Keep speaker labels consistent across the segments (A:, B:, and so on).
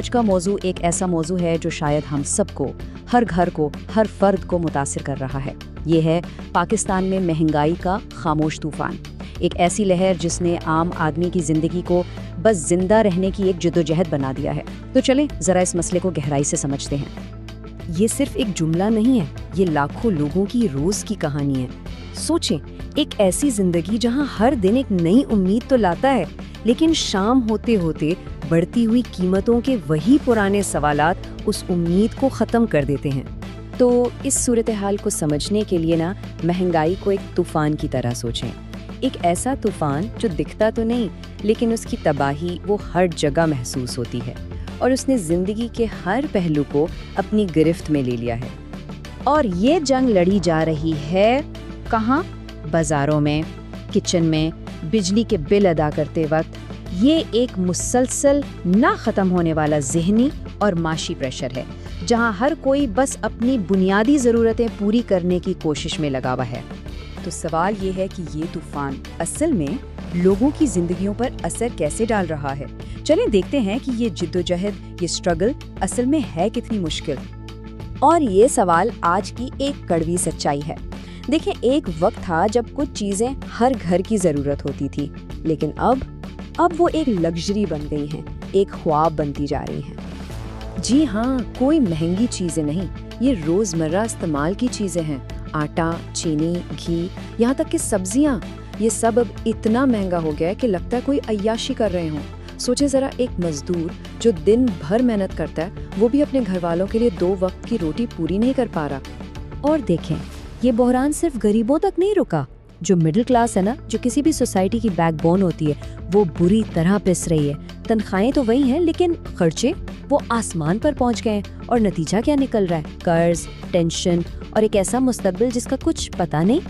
A: آج کا موضوع ایک ایسا موضوع ہے جو شاید ہم سب کو، ہر گھر کو، ہر فرد کو متاثر کر رہا ہے۔ یہ ہے پاکستان میں مہنگائی کا خاموش طوفان، ایک ایسی لہر جس نے عام آدمی کی زندگی کو بس زندہ رہنے کی ایک جدوجہد بنا دیا ہے۔ تو چلیں ذرا اس مسئلے کو گہرائی سے سمجھتے ہیں۔
B: یہ صرف ایک جملہ نہیں ہے، یہ لاکھوں لوگوں کی روز کی کہانی ہے۔ سوچیں، ایک ایسی زندگی جہاں ہر دن ایک نئی امید تو لاتا ہے، لیکن شام ہوتے ہوتے بڑھتی ہوئی قیمتوں کے وہی پرانے سوالات اس امید کو ختم کر دیتے ہیں۔ تو اس صورتحال کو سمجھنے کے لیے مہنگائی کو ایک طوفان کی طرح سوچیں، ایک ایسا طوفان جو دکھتا تو نہیں، لیکن اس کی تباہی وہ ہر جگہ محسوس ہوتی ہے، اور اس نے زندگی کے ہر پہلو کو اپنی گرفت میں لے لیا ہے۔
A: اور یہ جنگ لڑی جا رہی ہے کہاں؟ بازاروں میں، کچن میں، بجلی کے بل ادا کرتے وقت۔ یہ ایک مسلسل نہ ختم ہونے والا ذہنی اور معاشی پریشر ہے، جہاں ہر کوئی بس اپنی بنیادی ضرورتیں پوری کرنے کی کوشش میں لگا ہوا ہے۔
B: تو سوال یہ ہے کہ یہ طوفان اصل میں لوگوں کی زندگیوں پر اثر کیسے ڈال رہا ہے؟ چلیں دیکھتے ہیں کہ یہ جدوجہد، یہ اسٹرگل اصل میں ہے کتنی مشکل۔
A: اور یہ سوال آج کی ایک کڑوی سچائی ہے۔ دیکھیں، ایک وقت تھا جب کچھ چیزیں ہر گھر کی ضرورت ہوتی تھی، لیکن اب وہ ایک لگژری بن گئی ہیں، ایک خواب بنتی جا رہی ہیں۔
B: جی ہاں، کوئی مہنگی چیزیں نہیں، یہ روزمرہ استعمال کی چیزیں ہیں۔ آٹا، چینی، گھی، یہاں تک کہ سبزیاں، یہ سب اب اتنا مہنگا ہو گیا ہے کہ لگتا ہے کوئی عیاشی کر رہے ہوں۔ سوچیں ذرا، ایک مزدور جو دن بھر محنت کرتا ہے، وہ بھی اپنے گھر والوں کے لیے 2 وقت کی روٹی پوری نہیں کر پا رہا۔
A: اور دیکھیں، یہ بحران صرف غریبوں تک نہیں رکا۔ جو مڈل کلاس ہے جو کسی بھی سوسائٹی کی بیک بون ہوتی ہے، وہ بری طرح پس رہی ہے۔ تنخواہیں تو وہی ہیں، لیکن خرچے وہ آسمان پر پہنچ گئے ہیں، اور نتیجہ کیا نکل رہا ہے؟ قرض، ٹینشن، اور ایک ایسا مستقبل جس کا کچھ پتہ نہیں۔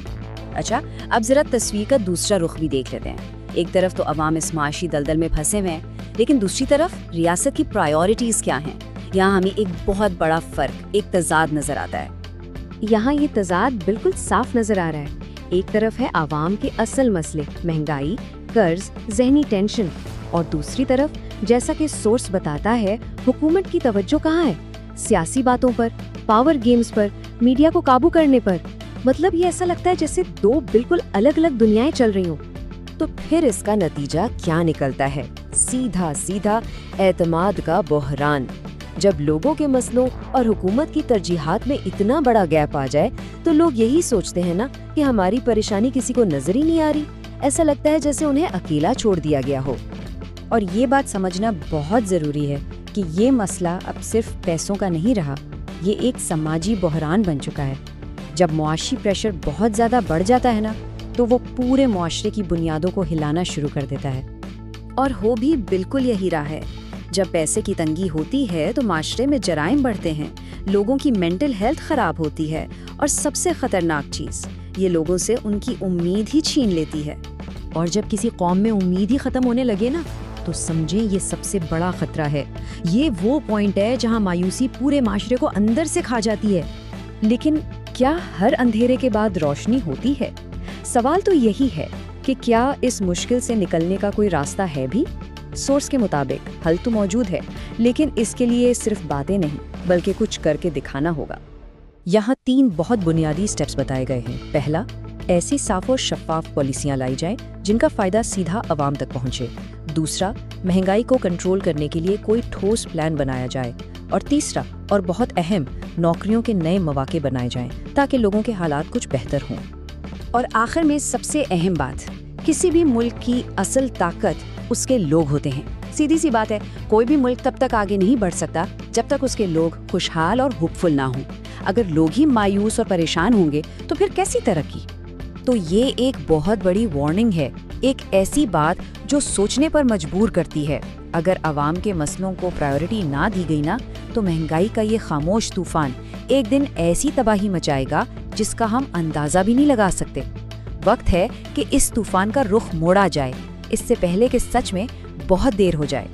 B: اچھا، اب ذرا تصویر کا دوسرا رخ بھی دیکھ لیتے ہیں۔ ایک طرف تو عوام اس معاشی دلدل میں پھنسے ہوئے ہیں، لیکن دوسری طرف ریاست کی پرائیورٹیز کیا ہیں؟ یہاں ہمیں ایک بہت بڑا فرق، ایک تضاد نظر آتا ہے۔
A: یہاں یہ تضاد بالکل صاف نظر آ رہا ہے۔ ایک طرف ہے عوام کے اصل مسئلے، مہنگائی، قرض، ذہنی ٹینشن، اور دوسری طرف، جیسا کہ سورس بتاتا ہے، حکومت کی توجہ کہاں ہے؟ سیاسی باتوں پر، پاور گیمز پر، میڈیا کو قابو کرنے پر۔ مطلب یہ ایسا لگتا ہے جیسے 2 بالکل الگ الگ دنیایں چل رہی ہوں۔
B: تو پھر اس کا نتیجہ کیا نکلتا ہے؟ سیدھا اعتماد کا بحران۔ جب لوگوں کے مسئلوں اور حکومت کی ترجیحات میں اتنا بڑا گیپ آ جائے تو لوگ یہی سوچتے ہیں کہ ہماری پریشانی کسی کو نظر ہی نہیں آ رہی۔ ایسا لگتا ہے جیسے انہیں اکیلا چھوڑ دیا گیا ہو۔
A: اور یہ بات سمجھنا بہت ضروری ہے کہ یہ مسئلہ اب صرف پیسوں کا نہیں رہا، یہ ایک سماجی بحران بن چکا ہے۔ جب معاشی پریشر بہت زیادہ بڑھ جاتا ہے تو وہ پورے معاشرے کی بنیادوں کو ہلانا شروع کر دیتا ہے۔
B: اور ہو بھی بالکل یہی رہا ہے۔ جب پیسے کی تنگی ہوتی ہے تو معاشرے میں جرائم بڑھتے ہیں، لوگوں کی مینٹل ہیلتھ خراب ہوتی ہے، اور سب سے خطرناک چیز، یہ لوگوں سے ان کی امید ہی چھین لیتی ہے۔
A: اور جب کسی قوم میں امید ہی ختم ہونے لگے تو سمجھیں یہ سب سے بڑا خطرہ ہے۔ یہ وہ پوائنٹ ہے جہاں مایوسی پورے معاشرے کو اندر سے کھا جاتی ہے۔
B: لیکن کیا ہر اندھیرے کے بعد روشنی ہوتی ہے؟ سوال تو یہی ہے کہ کیا اس مشکل سے نکلنے کا کوئی راستہ ہے بھی؟ سورس کے مطابق حل تو موجود ہے، لیکن اس کے لیے صرف باتیں نہیں بلکہ کچھ کر کے دکھانا ہوگا۔
A: یہاں 3 بہت بنیادی سٹیپس بتائے گئے ہیں۔ پہلا، ایسی صاف اور شفاف پالیسیاں لائی جائیں جن کا فائدہ سیدھا عوام تک پہنچے۔ دوسرا، مہنگائی کو کنٹرول کرنے کے لیے کوئی ٹھوس پلان بنایا جائے۔ اور تیسرا اور بہت اہم، نوکریوں کے نئے مواقع بنائے جائیں تاکہ لوگوں کے حالات کچھ بہتر ہوں۔
B: اور آخر میں سب سے اہم بات، کسی بھی ملک کی اصل طاقت اس کے لوگ ہوتے ہیں۔ سیدھی سی بات ہے، کوئی بھی ملک تب تک آگے نہیں بڑھ سکتا جب تک اس کے لوگ خوشحال اور ہوپ فل نہ ہوں۔ اگر لوگ ہی مایوس اور پریشان ہوں گے تو پھر کیسی ترقی؟ تو یہ ایک بہت بڑی وارننگ ہے، ایک ایسی بات جو سوچنے پر مجبور کرتی ہے۔ اگر عوام کے مسئلوں کو پرائیورٹی نہ دی گئی تو مہنگائی کا یہ خاموش طوفان ایک دن ایسی تباہی مچائے گا جس کا ہم اندازہ بھی نہیں لگا سکتے۔ وقت ہے کہ اس طوفان کا رخ موڑا جائے، اس سے پہلے کہ سچ میں بہت دیر ہو جائے۔